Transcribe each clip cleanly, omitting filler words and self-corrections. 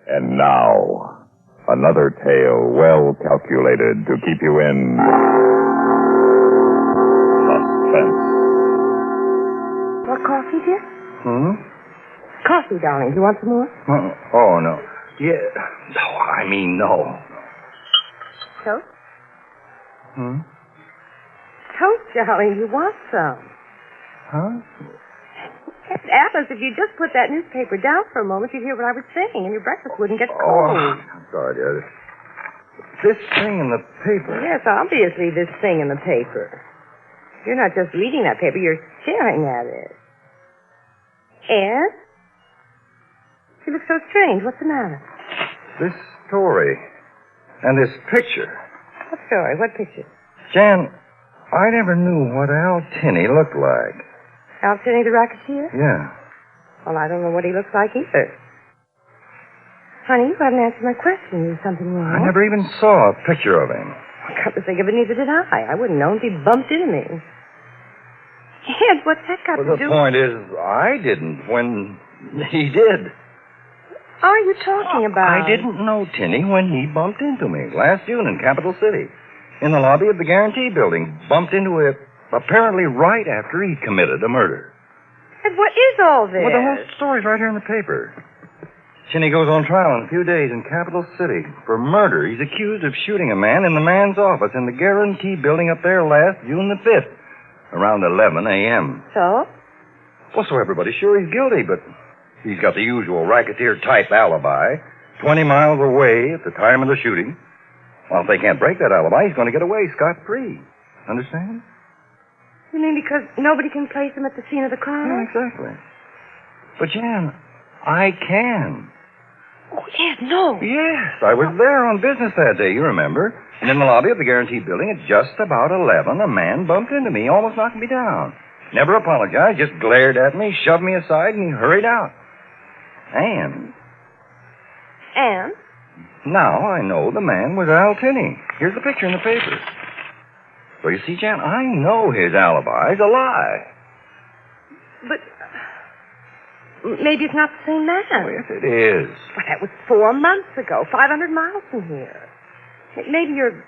And now, another tale well calculated to keep you in suspense. What, coffee, dear? Coffee, darling. Do you want some more? Oh, no. Yeah. No, I mean, no. Toast? Toast, darling. You want some? Huh? Atlas, if you just put that newspaper down for a moment, you'd hear what I was saying, and your breakfast wouldn't get cold. I'm sorry, dear. This thing in the paper. Yes, obviously this thing in the paper. You're not just reading that paper, you're staring at it. And? You look so strange. What's the matter? This story. And this picture. What story? What picture? Jan, I never knew what Al Tinney looked like. Al Tinney, the racketeer? Yeah. Well, I don't know what he looks like either. Honey, you haven't answered my question. Is something wrong? I never even saw a picture of him. Come to think of it, neither did I. I wouldn't know if he bumped into me. Ed, what's that got to do? The point is, I didn't when he did. What are you talking about? I didn't know Tinney when he bumped into me last June in Capital City. In the lobby of the Guarantee Building. Bumped into it apparently right after he committed a murder. And what is all this? Well, the whole story's right here in the paper. Tinney goes on trial in a few days in Capital City for murder. He's accused of shooting a man in the man's office in the Guarantee Building up there last June the 5th, around 11 a.m. So? Well, so everybody's sure he's guilty, but he's got the usual racketeer-type alibi, 20 miles away at the time of the shooting. Well, if they can't break that alibi, he's going to get away scot-free. Understand? You mean because nobody can place him at the scene of the crime? Yeah, exactly. But, Jan, I can. Oh, Ed, no. Yes, I was there on business that day, you remember. And in the lobby of the Guarantee Building at just about 11, a man bumped into me, almost knocked me down. Never apologized, just glared at me, shoved me aside, and he hurried out. And? Now I know the man was Al Tinney. Here's the picture in the paper. So you see, Jan, I know his alibi's a lie. But maybe it's not the same man. Oh, yes, it is. Well, that was 4 months ago, 500 miles from here. Maybe you're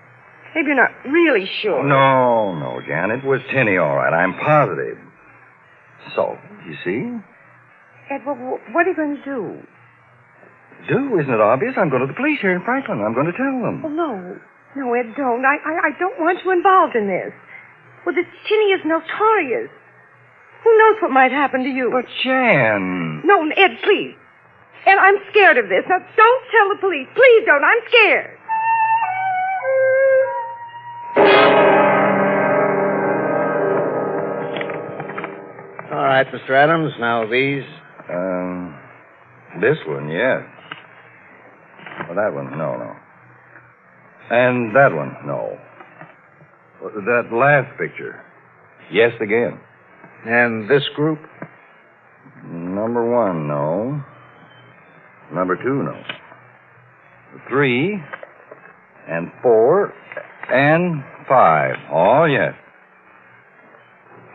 not really sure. No, Jan, it was Tinney, all right. I'm positive. So, you see? Ed, what are you going to do? Do? Isn't it obvious? I'm going to the police here in Franklin. I'm going to tell them. Oh, no. No, Ed, don't. I don't want you involved in this. Well, this Tinney is notorious. Who knows what might happen to you? But, Jan... No, Ed, please. Ed, I'm scared of this. Now, don't tell the police. Please don't. I'm scared. All right, Mr. Adams. Now, these... This one, yes. Well, that one, no. And that one, no. That last picture, yes again. And this group? Number 1, no. Number 2, no. 3, and 4, and 5. Oh, yes.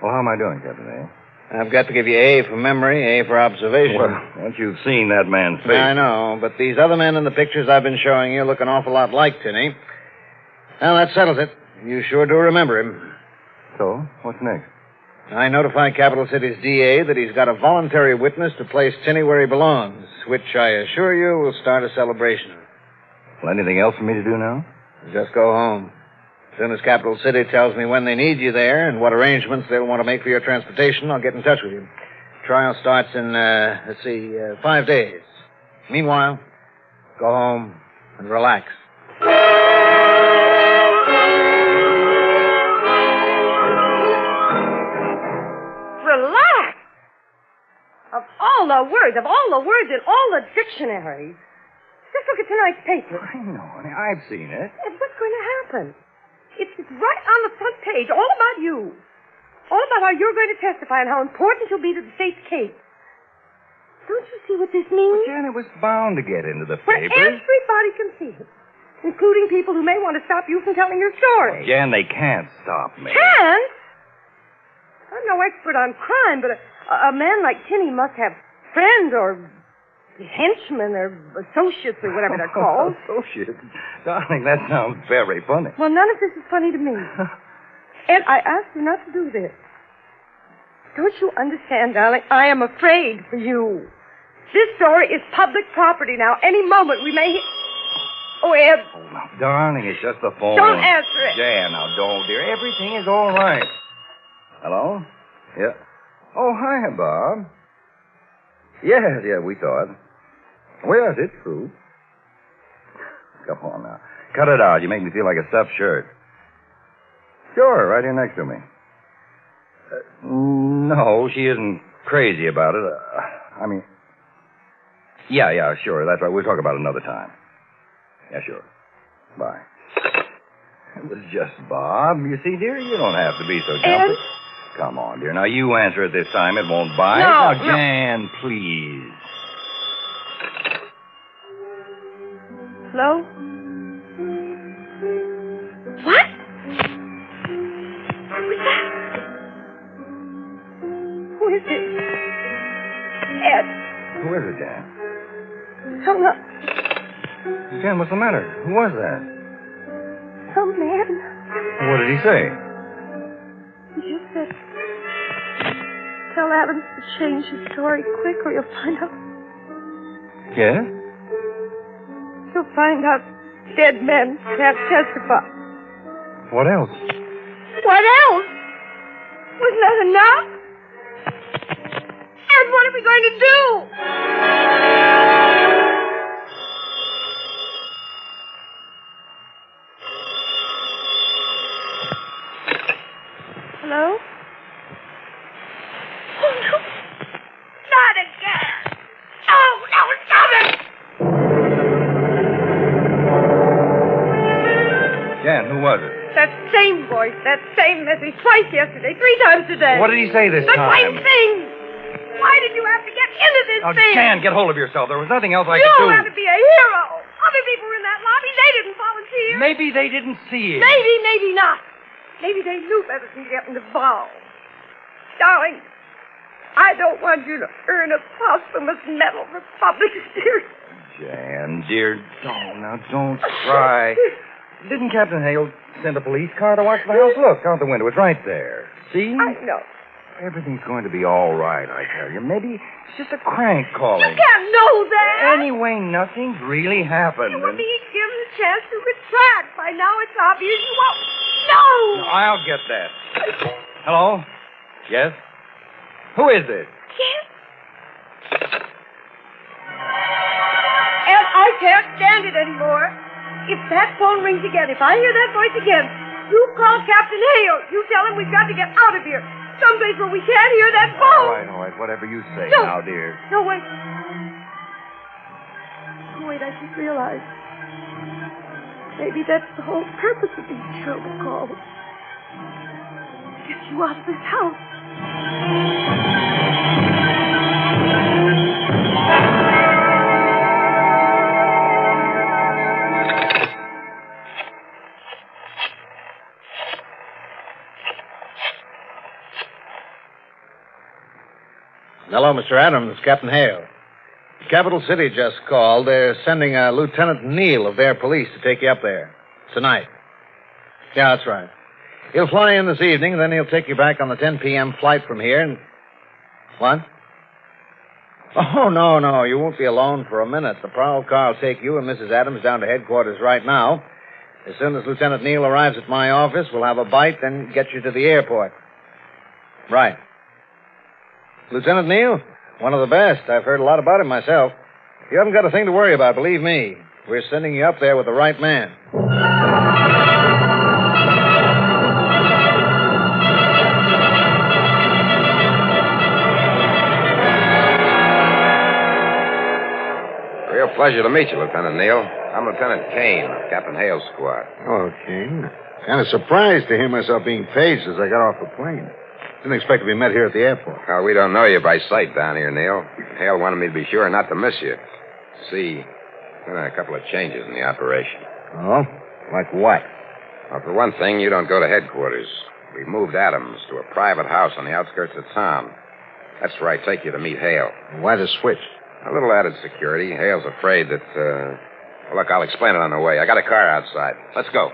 Well, how am I doing, Captain A? I've got to give you A for memory, A for observation. Well, once you've seen that man's face... I know, but these other men in the pictures I've been showing you look an awful lot like Tinney. Well, that settles it. You sure do remember him. So, what's next? I notify Capital City's DA that he's got a voluntary witness to place Tinney where he belongs, which I assure you will start a celebration. Well, anything else for me to do now? Just go home. As soon as Capital City tells me when they need you there and what arrangements they'll want to make for your transportation, I'll get in touch with you. Trial starts in, 5 days. Meanwhile, go home and relax. Relax? Of all the words in all the dictionaries. Just look at tonight's paper. I know, honey. I've seen it. And what's going to happen? It's right on the front page, all about you. All about how you're going to testify and how important you'll be to the state's case. Don't you see what this means? Well, Jan, it was bound to get into the Well, papers. everybody can see it, including people who may want to stop you from telling your story. Jan, they can't stop me. Can't? I'm no expert on crime, but a man like Tinney must have friends or henchmen or associates or whatever they're called. Associates? Darling, that sounds very funny. Well, none of this is funny to me. Ed, I asked you not to do this. Don't you understand, darling? I am afraid for you. This story is public property now. Any moment we may... Oh, Ed. Oh, now, darling, it's just the phone. Don't answer it. Jan, now, don't, dear. Everything is all right. Hello? Yeah. Oh, hi, Bob. Yes, we saw it. Oh, yes, it's true. Come on now. Cut it out. You make me feel like a stuffed shirt. Sure, right here next to me. No, she isn't crazy about it. Yeah, sure. That's right. We'll talk about it another time. Yeah, sure. Bye. It was just Bob. You see, dear, you don't have to be so jumpy. Come on, dear. Now, you answer it this time. It won't bite. No, now, Jan, please. Hello? What? Who's that? Who is it? Ed. Who is it, Jan? Hung up. Jan, what's the matter? Who was that? Some man. What did he say? He just said, tell Adams to change his story quick or you'll find out. Yes? You'll find out dead men can't testify. What else? What else? Wasn't that enough? And what are we going to do? Hello? Oh, no. Not again. Oh, no, stop it. Jan, who was it? That same voice, that same message, twice yesterday, 3 times today. What did he say this the time? same thing. Why did you have to get into this Now, thing? Jan, get hold of yourself. There was nothing else I You could do. had to be a hero. Other people were in that lobby. They didn't volunteer. Maybe they didn't see it. Maybe, maybe not. Maybe they knew better than getting involved. Darling, I don't want you to earn a posthumous medal for public spirit. Jan, dear, don't cry. Didn't Captain Hale send a police car to watch the house? Look, out the window. It's right there. See? I know. Everything's going to be all right, I tell you. Maybe it's just a crank calling. You can't know that. Anyway, nothing's really happened. You were being given a chance to retract. By now it's obvious you won't. No! I'll get that. Hello? Yes? Who is this? Yes? And I can't stand it anymore. If that phone rings again, if I hear that voice again, you call Captain Hale. You tell him we've got to get out of here. Someplace where we can't hear that phone. All right. Whatever you say No. now, dear. No, wait. Oh, wait, I just realized. Maybe that's the whole purpose of these terrible calls. Get you out of this house. Hello, Mr. Adams. Captain Hale. Capital City just called. They're sending Lieutenant Neal of their police to take you up there. Tonight. Yeah, that's right. He'll fly in this evening, then he'll take you back on the 10 p.m. flight from here and... What? Oh, no. You won't be alone for a minute. The prowl car will take you and Mrs. Adams down to headquarters right now. As soon as Lieutenant Neal arrives at my office, we'll have a bite, then get you to the airport. Right. Lieutenant Neal? One of the best. I've heard a lot about him myself. You haven't got a thing to worry about, believe me. We're sending you up there with the right man. Real pleasure to meet you, Lieutenant Neal. I'm Lieutenant Kane of Captain Hale's squad. Oh, Kane. Kind of surprised to hear myself being paged as I got off the plane. Didn't expect to be met here at the airport. Well, we don't know you by sight down here, Neal. Hale wanted me to be sure not to miss you. See, there are a couple of changes in the operation. Oh? Like what? Well, for one thing, you don't go to headquarters. We moved Adams to a private house on the outskirts of town. That's where I take you to meet Hale. Why the switch? A little added security. Hale's afraid that, look, I'll explain it on the way. I got a car outside. Let's go.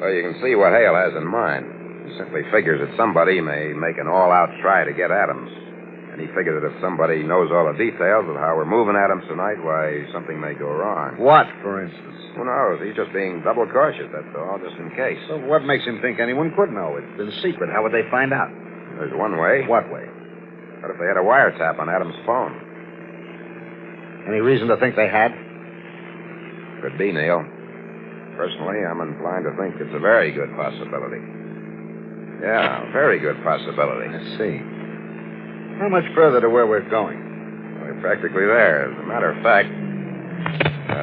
So you can see what Hale has in mind. He simply figures that somebody may make an all-out try to get Adams. And he figures that if somebody knows all the details of how we're moving Adams tonight, why, something may go wrong. What, for instance? Who knows? He's just being double cautious, that's all, just in case. So what makes him think anyone could know? It's been secret. How would they find out? There's one way. What way? What if they had a wiretap on Adams' phone? Any reason to think they had? Could be, Neil. Personally, I'm inclined to think it's a very good possibility. Yeah, a very good possibility. I see. How much further to where we're going? We're practically there. As a matter of fact,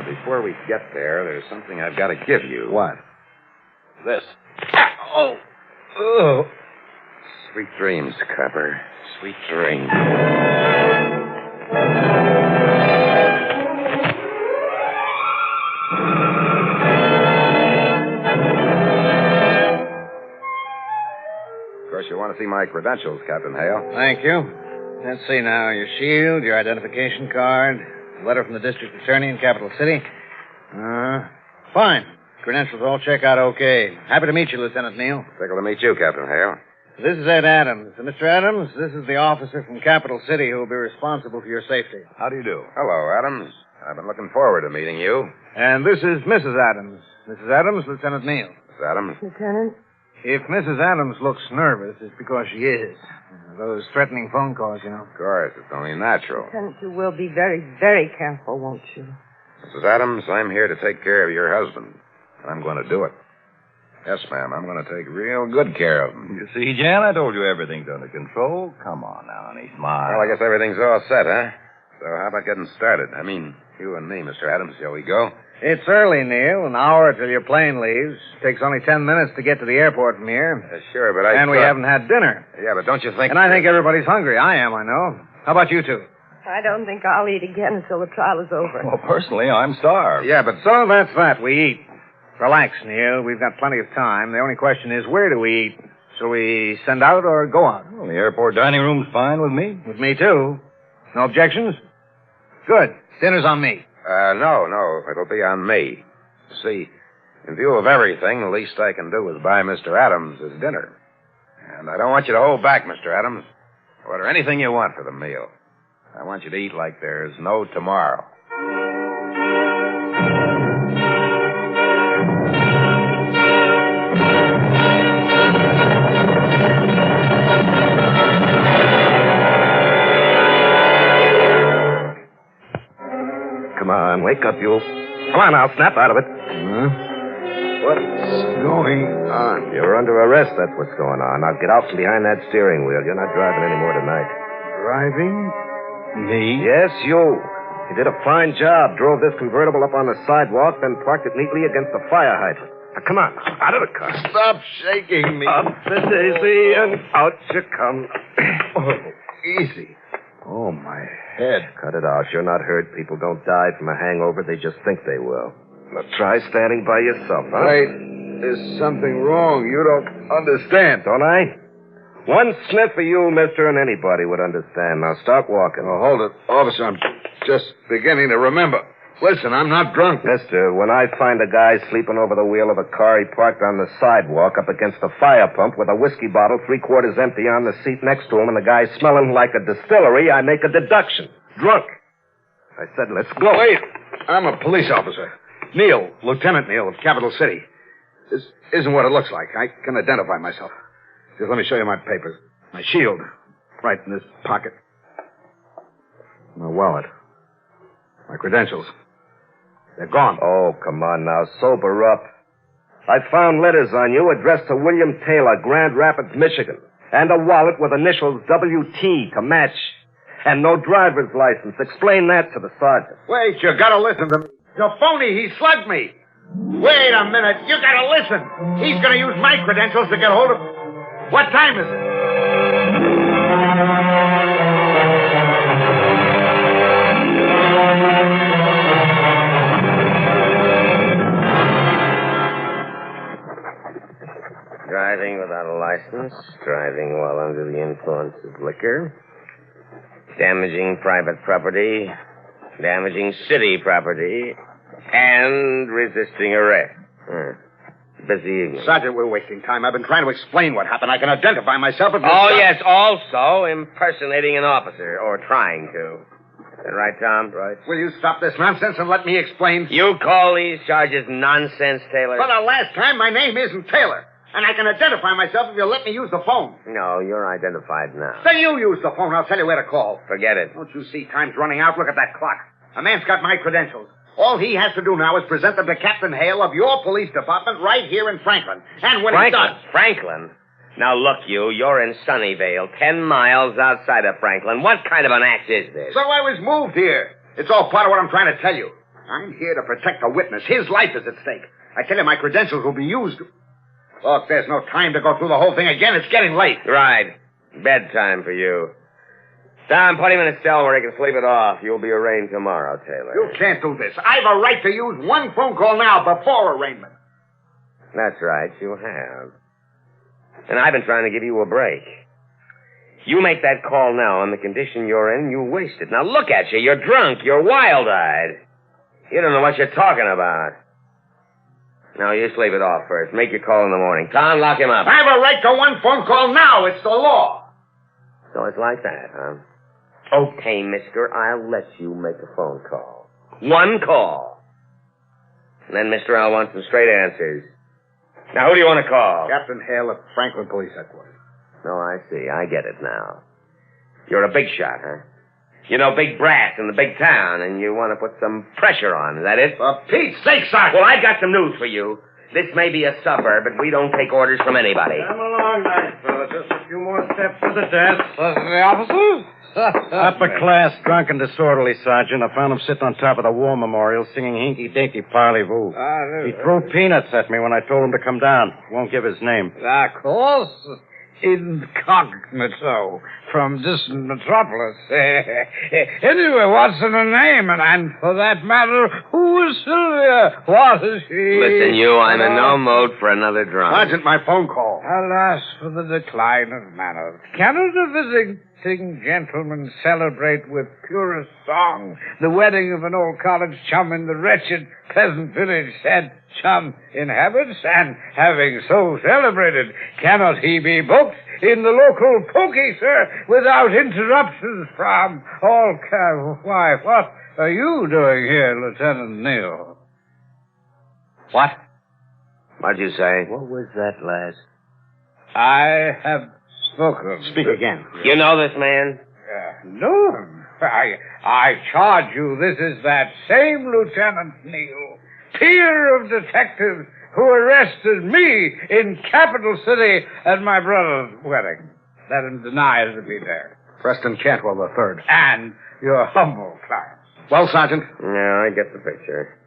before we get there, there's something I've got to give you. What? This. Oh. Sweet dreams, Copper. Sweet dreams. Of course, you want to see my credentials, Captain Hale. Thank you. Let's see now. Your shield, your identification card, a letter from the district attorney in Capital City. Fine. Credentials all check out okay. Happy to meet you, Lieutenant Neal. Tickled to meet you, Captain Hale. This is Ed Adams. And Mr. Adams, this is the officer from Capital City who will be responsible for your safety. How do you do? Hello, Adams. I've been looking forward to meeting you. And this is Mrs. Adams. Mrs. Adams, Lieutenant Neal. Miss Adams. Lieutenant? If Mrs. Adams looks nervous, it's because she is. Those threatening phone calls, you know. Of course, it's only natural. Lieutenant, you will be very, very careful, won't you? Mrs. Adams, I'm here to take care of your husband. I'm going to do it. Yes, ma'am, I'm going to take real good care of him. You see, Jan, I told you everything's under control. Come on now, honey, smile. Well, I guess everything's all set, huh? So how about getting started? I mean, you and me, Mr. Adams. Shall we go? It's early, Neil. An hour till your plane leaves. Takes only 10 minutes to get to the airport from here. Sure, but And we haven't had dinner. Yeah, but don't you think... And I think everybody's hungry. I am, I know. How about you two? I don't think I'll eat again until the trial is over. Well, personally, I'm starved. Yeah, but so that's that. We eat. Relax, Neil. We've got plenty of time. The only question is, where do we eat? Shall we send out or go out? Well, the airport dining room's fine with me. With me, too. No objections? Good. Dinner's on me. No. It'll be on me. See, in view of everything, the least I can do is buy Mr. Adams his dinner. And I don't want you to hold back, Mr. Adams. Order anything you want for the meal. I want you to eat like there's no tomorrow. Come on, wake up, you. Come on now, snap out of it. What's going on? You're under arrest, that's what's going on. Now get out from behind that steering wheel. You're not driving anymore tonight. Driving? Me? Yes, you. You did a fine job. Drove this convertible up on the sidewalk, then parked it neatly against the fire hydrant. Now, come on, out of the car. Stop shaking me. Up the daisy and out you come. Oh, easy. Oh, my head. Cut it out. You're not hurt. People don't die from a hangover. They just think they will. Now try standing by yourself, huh? Wait. There's something wrong. You don't understand. Don't I? One sniff of you, mister, and anybody would understand. Now start walking. Oh, hold it. Officer, I'm just beginning to remember. Listen, I'm not drunk. Mister, when I find a guy sleeping over the wheel of a car he parked on the sidewalk up against a fire pump with a whiskey bottle 3/4 empty on the seat next to him and the guy smelling like a distillery, I make a deduction. Drunk. I said, let's go. Wait. I'm a police officer. Neal, Lieutenant Neal of Capital City. This isn't what it looks like. I can identify myself. Just let me show you my papers. My shield. Right in this pocket. My wallet. My credentials. They're gone. Oh, come on now. Sober up. I found letters on you addressed to William Taylor, Grand Rapids, Michigan. And a wallet with initials WT to match. And no driver's license. Explain that to the sergeant. Wait, you gotta listen to me. You're phony. He slugged me. Wait a minute. You gotta listen. He's gonna use my credentials to get hold of... What time is it? Driving without a license, driving while under the influence of liquor, damaging private property, damaging city property, and resisting arrest. Busy evening. Sergeant, we're wasting time. I've been trying to explain what happened. I can identify myself if... Oh, yes, also impersonating an officer, or trying to. Is that right, Tom? Right. Will you stop this nonsense and let me explain? You call these charges nonsense, Taylor? For the last time, my name isn't Taylor. And I can identify myself if you'll let me use the phone. No, you're identified now. Then you use the phone. I'll tell you where to call. Forget it. Don't you see time's running out? Look at that clock. A man's got my credentials. All he has to do now is present them to Captain Hale of your police department right here in Franklin. And when he does... Franklin? Now, look, you're in Sunnyvale, 10 miles outside of Franklin. What kind of an act is this? So I was moved here. It's all part of what I'm trying to tell you. I'm here to protect a witness. His life is at stake. I tell you, my credentials will be used. Look, there's no time to go through the whole thing again. It's getting late. Right. Bedtime for you. Tom, put him in a cell where he can sleep it off. You'll be arraigned tomorrow, Taylor. You can't do this. I've a right to use one phone call now before arraignment. That's right, you have. And I've been trying to give you a break. You make that call now on the condition you're in, you waste it. Now look at you. You're drunk. You're wild-eyed. You don't know what you're talking about. Now, you sleep it off first. Make your call in the morning. Tom, lock him up. I have a right to one phone call now. It's the law. So it's like that, huh? Okay, mister, I'll let you make a phone call. One call. And then, mister, I'll want some straight answers. Now, who do you want to call? Captain Hale of Franklin Police Headquarters. Oh, I see. I get it now. You're a big shot, huh? You know, big brass in the big town, and you want to put some pressure on. Is that it? For Pete's sake, Sergeant! Well, I've got some news for you. This may be a suburb, but we don't take orders from anybody. Come along, nice fella. Just a few more steps to the desk. The officers? Upper class, drunk and disorderly, Sergeant. I found him sitting on top of the war memorial singing hinky-dinky parley-vous. He threw peanuts at me when I told him to come down. Won't give his name. Of course. Incognito from distant metropolis. Anyway, what's in her name? And for that matter, who is Sylvia? What is she? Listen, I'm in no mood for another drunk. Sergeant, my phone call. Alas for the decline of manners. Cannot a visiting gentleman celebrate with purest song the wedding of an old college chum in the wretched peasant village said chum inhabits? And having so celebrated, cannot he be booked in the local pokey, sir, without interruptions from all Why, what are you doing here, Lieutenant Neal? What? What'd you say? What was that last? I have spoken. Speak again. You know this man? No. I charge you, this is that same Lieutenant Neal, peer of detectives who arrested me in Capital City at my brother's wedding. Let him deny to be there. Preston Cantwell III. And your humble client. Well, Sergeant? Yeah, I get the picture.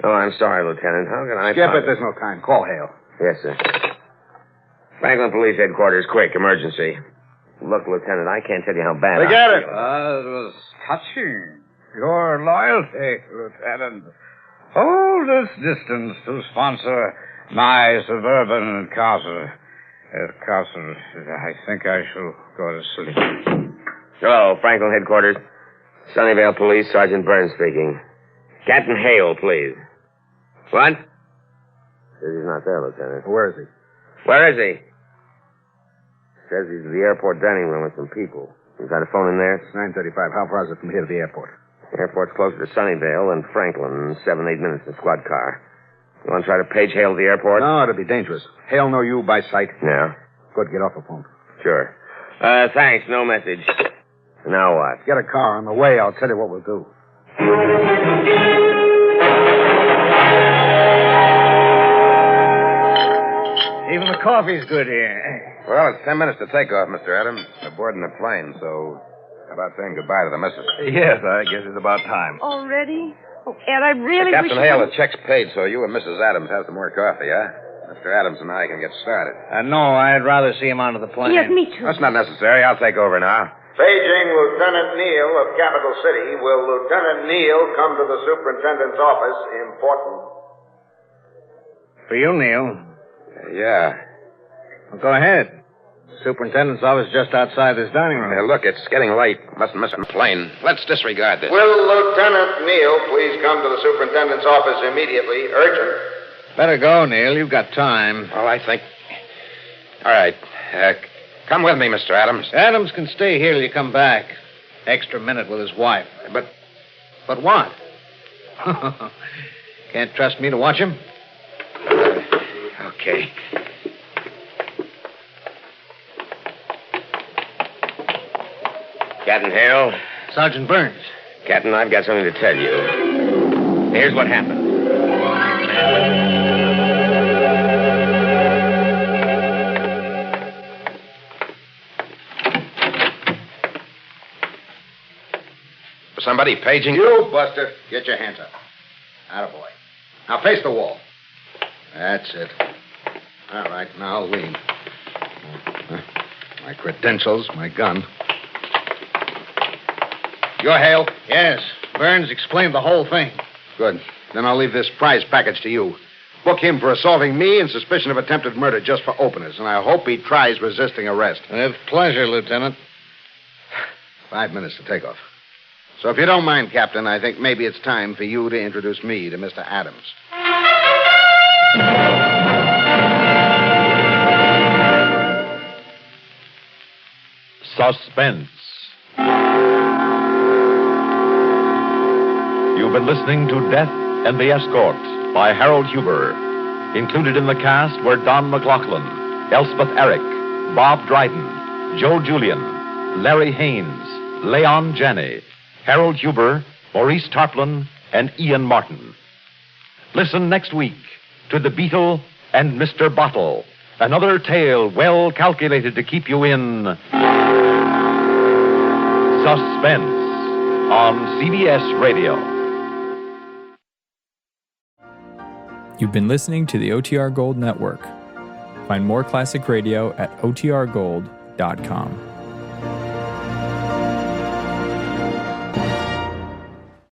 Oh, I'm sorry, Lieutenant. How can I... Skip it. There's no time. Call Hale. Yes, sir. Franklin Police Headquarters, quick, emergency. Look, Lieutenant, I can't tell you how bad Forget I it. feel. It was touching. Your loyalty, Lieutenant. All this distance to sponsor my suburban castle. I think I shall go to sleep. Hello, Franklin Headquarters. Sunnyvale Police, Sergeant Burns speaking. Captain Hale, please. What? Says he's not there, Lieutenant. Where is he? Where is he? Says he's at the airport dining room with some people. You got a phone in there? It's 9:35. How far is it from here to the airport? The airport's closer to Sunnyvale than Franklin. 7-8 minutes in squad car. You want to try to page Hale to the airport? No, it'll be dangerous. Hale know you by sight. Yeah. Good, get off the phone. Sure. Thanks. No message. Now what? Get a car on the way. I'll tell you what we'll do. Even the coffee's good here. Well, it's 10 minutes to take off, Mr. Adams. We're boarding the plane, so how about saying goodbye to the missus? Yes, I guess it's about time. Already? Oh, Ed, I really wish... Captain Hale, the check's paid, so you and Mrs. Adams have some more coffee, huh? Mr. Adams and I can get started. No, I'd rather see him onto the plane. Yes, me too. That's not necessary. I'll take over now. Paging Lieutenant Neal of Capital City. Will Lieutenant Neal come to the superintendent's office? Important. For you, Neil. Yeah. Well, go ahead. The superintendent's office just outside this dining room. Hey, look, it's getting late. Mustn't miss a plane. Let's disregard this. Will Lieutenant Neal please come to the superintendent's office immediately? Urgent. Better go, Neil. You've got time. Well, I think... All right. Come with me, Mr. Adams. Adams can stay here till you come back. Extra minute with his wife. But what? Can't trust me to watch him? Okay. Captain Hale. Sergeant Burns. Captain, I've got something to tell you. Here's what happened. Somebody paging... You, Buster. Get your hands up. Attaboy. Now face the wall. That's it. All right, now lean. My credentials, my gun. You're Hale? Yes. Burns explained the whole thing. Good. Then I'll leave this prize package to you. Book him for assaulting me and suspicion of attempted murder just for openers, and I hope he tries resisting arrest. With pleasure, Lieutenant. 5 minutes to take off. So if you don't mind, Captain, I think maybe it's time for you to introduce me to Mr. Adams. Suspense. You've been listening to Death and the Escort by Harold Huber. Included in the cast were Don McLaughlin, Elspeth Eric, Bob Dryden, Joe Julian, Larry Haynes, Leon Janney, Harold Huber, Maurice Tarplin, and Ian Martin. Listen next week to The Beetle and Mr. Bottle, another tale well calculated to keep you in suspense on CBS Radio. You've been listening to the OTR Gold Network. Find more classic radio at otrgold.com.